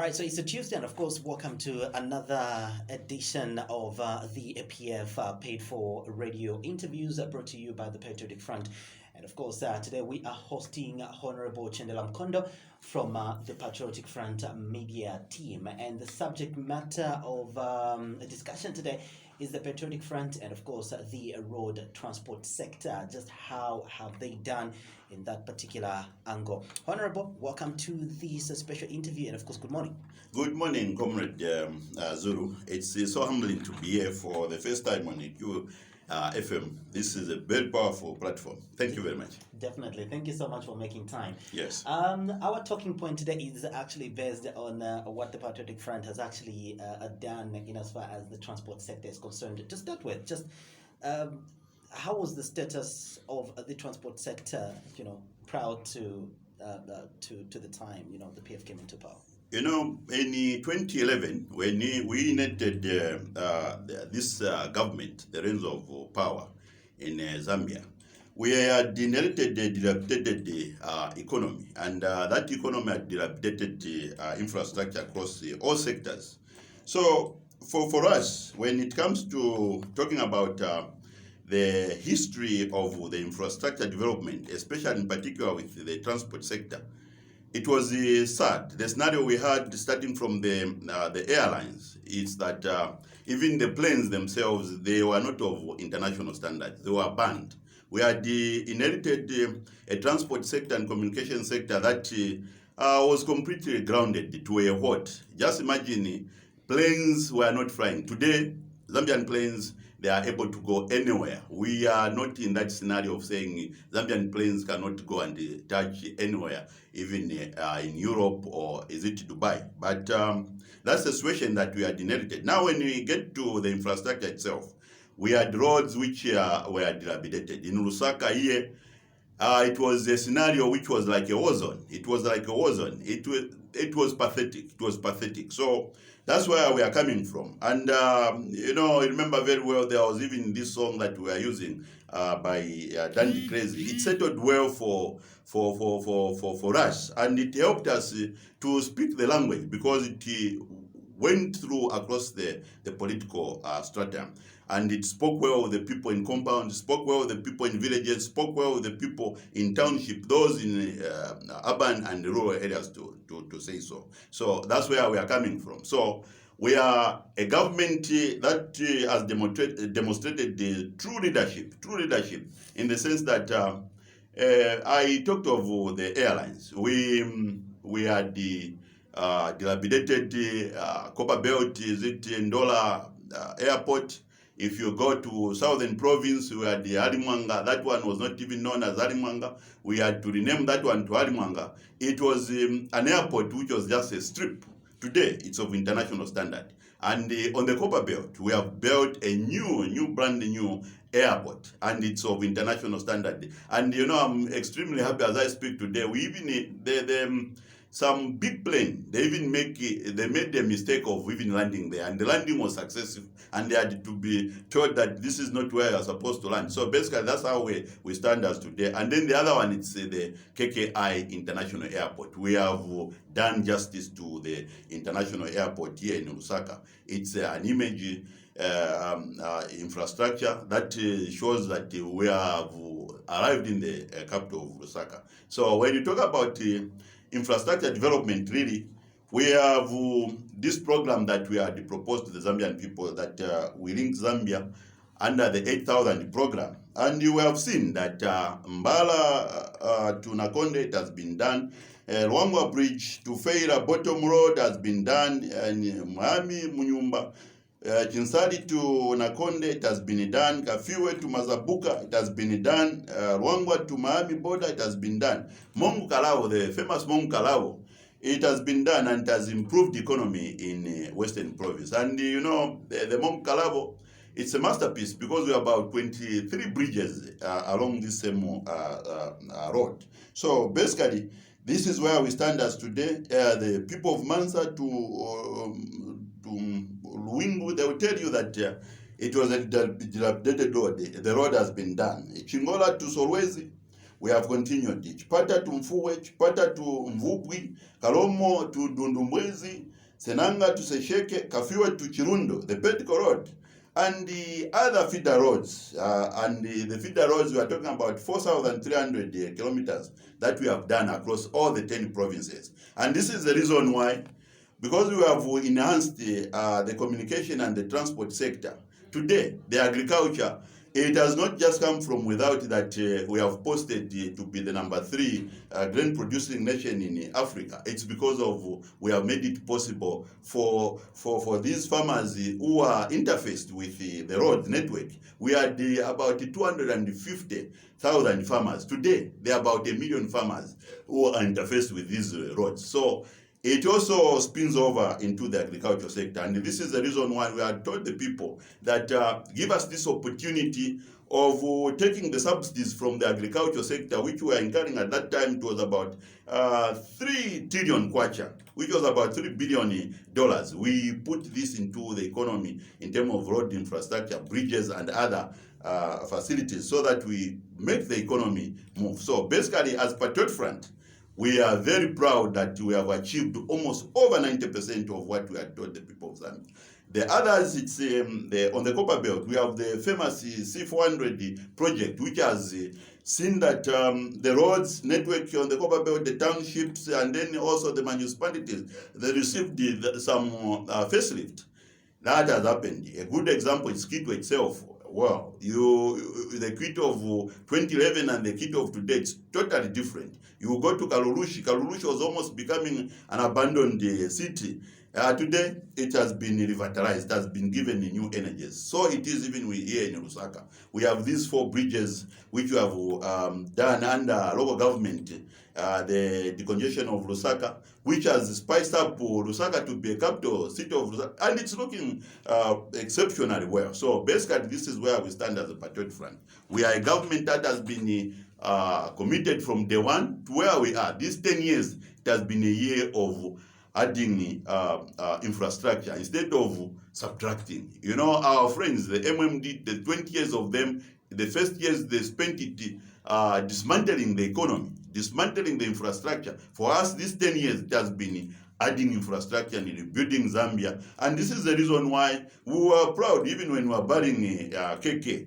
right, so it's a Tuesday, and of course, welcome to another edition of the APF Paid for Radio interviews brought to you by the Patriotic Front. And of course, today we are hosting Honorable Chendela Mkondo from the Patriotic Front media team. And the subject matter of discussion today is the Patriotic Front and, of course, the road transport sector. Just how have they done in that particular angle? Honorable, welcome to this special interview, and of course, good morning. Good morning, Comrade Zulu. It's so humbling to be here for the first time on EQ FM. This is a very powerful platform. Thank you very much. Definitely. Thank you so much for making time. Yes. Our talking point today is actually based on what the Patriotic Front has actually done in as far as the transport sector is concerned. To start with, just how was the status of the transport sector, prior to the time, the PF came into power? In 2011, when we enacted this government, the reins of power in Zambia, we had inherited a dilapidated economy, and that economy had dilapidated infrastructure across all sectors. So for us, when it comes to talking about the history of the infrastructure development, especially in particular with the transport sector, it was sad. The scenario we had starting from the airlines is that even the planes themselves, they were not of international standards. They were banned. We had inherited a transport sector and communication sector that was completely grounded to a halt. Just imagine, planes were not flying. Today, Zambian planes, they are able to go anywhere. We are not in that scenario of saying Zambian planes cannot go and touch anywhere, even in Europe or is it Dubai. But that's the situation that we had inherited. Now when we get to the infrastructure itself, we had roads which were dilapidated. In Lusaka here, it was a scenario which was like a war zone. It was like a war zone. It was pathetic. It was pathetic. So that's where we are coming from. And, I remember very well there was even this song that we are using by Dandy Crazy. It settled well for us. And it helped us to speak the language because it went through across the political stratum. And it spoke well with the people in compound, spoke well with the people in villages, spoke well with the people in township, those in urban and rural areas to say so. So that's where we are coming from. So we are a government that has demonstrated the true leadership in the sense that I talked of the airlines. We had the dilapidated Copperbelt, is it Ndola Airport. If you go to Southern Province, we had the Harimwanga. That one was not even known as Harimwanga. We had to rename that one to Harimwanga. It was an airport which was just a strip. Today, it's of international standard. And on the Copperbelt, we have built a brand new airport, and it's of international standard. And I'm extremely happy as I speak today. We even some big plane, they made the mistake of even landing there, and the landing was successful, and they had to be told that this is not where you're supposed to land. So basically, that's how we stand as today. And then the other one, it's the KKI International Airport. We have done justice to the international airport here in Lusaka. It's an image infrastructure that shows that we have arrived in the capital of Lusaka. So when you talk about infrastructure development, really, we have this program that we had proposed to the Zambian people that we link Zambia under the 8,000 program. And you have seen that Mbala to Nakonde, it has been done. Luangwa Bridge to Feira Bottom Road has been done. And Mwami Munyumba, Chinsali to Nakonde, it has been done. Kafiwe to Mazabuka, it has been done. Luangwa to Miami border, it has been done. Mongu Kalao, the famous Mongu Kalao, it has been done and has improved the economy in Western Province. And the Mongu Kalao, it's a masterpiece because we have about 23 bridges along this same road. So basically, this is where we stand as today. The people of Mansa to Luingu, they will tell you that it was a dilapidated road. The road has been done. Chingola to Solwezi, we have continued it. Chipata to Mfuwe, Chipata to Mvubwi, Kalomo to Dundumbwezi, Senanga to Sesheke, Kafiwa to Chirundo, the Petico Road, and the other feeder roads. And the feeder roads, we are talking about 4,300 kilometers that we have done across all the 10 provinces. And this is the reason why, because we have enhanced the communication and the transport sector. Today, the agriculture, it has not just come from without that we have posted to be the number 3 grain producing nation in Africa. It's because of we have made it possible for these farmers who are interfaced with the road network. We had about 250,000 farmers. Today, there are about 1 million farmers who are interfaced with these roads. So it also spins over into the agricultural sector. And this is the reason why we have told the people that give us this opportunity of taking the subsidies from the agricultural sector, which we were incurring at that time. It was about 3 trillion kwacha, which was about $3 billion. We put this into the economy in terms of road infrastructure, bridges, and other facilities so that we make the economy move. So basically, as Patriot Front, we are very proud that we have achieved almost over 90% of what we had told the people of Zambia. The others, it's on the Copper Belt, we have the famous C400 project, which has seen that the roads network on the Copper Belt, the townships, and then also the municipalities, they received some facelift. That has happened. A good example is Quito itself. Wow, the Quito of 2011 and the Quito of today, it's totally different. You go to Kalulushi. Kalulushi was almost becoming an abandoned city. Today, it has been revitalized, it has been given new energies. So it is even here in Lusaka. We have these 4 bridges which we have done under local government, the decongestion of Lusaka, which has spiced up Lusaka to be a capital city of Lusaka, and it's looking exceptionally well. So basically, this is where we stand as a Patriot Front. We are a government that has been committed from day one to where we are. These 10 years, it has been a year of adding infrastructure instead of subtracting. You know, our friends, the MMD, the 20 years of them, the first years they spent it dismantling the economy, dismantling the infrastructure. For us, these 10 years, it has been adding infrastructure and rebuilding Zambia. And this is the reason why we were proud, even when we were burying KK.